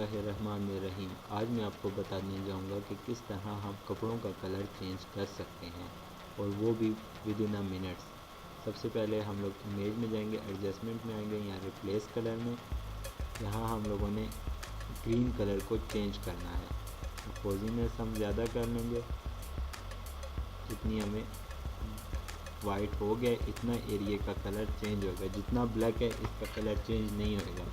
बिस्मिल्लाहिर्रहमानिर्रहीम। आज मैं आपको बताने जाऊंगा कि किस तरह हम कपड़ों का कलर चेंज कर सकते हैं और वो भी विद इन अ मिनट्स। सबसे पहले हम लोग इमेज में जाएंगे, एडजस्टमेंट में आएंगे, यहाँ रिप्लेस कलर में। यहाँ हम लोगों ने ग्रीन कलर को चेंज करना है। कोजीनेस हम ज़्यादा कर लेंगे, जितनी हमें वाइट हो गया इतना एरिया का कलर चेंज होगा। जितना ब्लैक है इसका कलर चेंज नहीं होगा।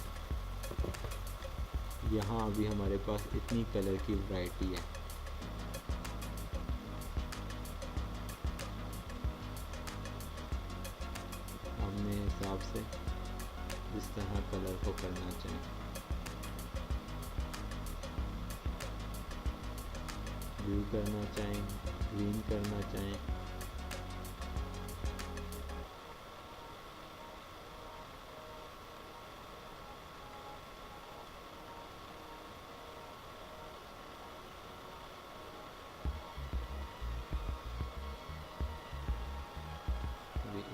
यहाँ अभी हमारे पास इतनी कलर की वैरायटी है। अपने हिसाब से जिस तरह कलर को करना चाहें, ब्लू करना चाहें, ग्रीन करना चाहें,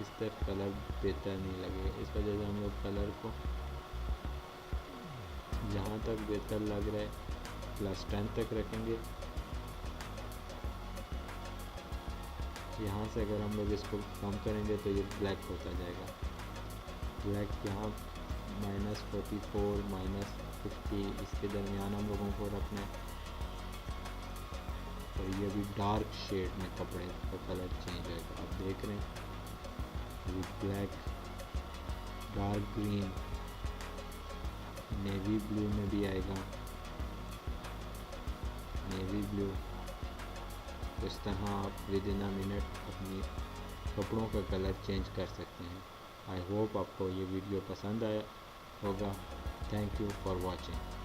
इस तरह कलर बेहतर नहीं लगेगा। इस वजह से हम लोग कलर को जहाँ तक बेहतर लग रहा है +10 तक रखेंगे। यहाँ से अगर हम लोग इसको कम करेंगे तो ये ब्लैक होता जाएगा। ब्लैक यहाँ -44 -50 इसके दरमियान हम लोगों को रखना है। और ये भी डार्क शेड में कपड़े का कलर चेंज होगा। आप देख रहे हैं black, dark green, navy blue में भी आएगा, नेवी ब्लू। इस तरह आप विद इन अ मिनट अपनी कपड़ों का कलर चेंज कर सकते हैं। आई होप आपको ये वीडियो पसंद आया होगा। Thank you for watching.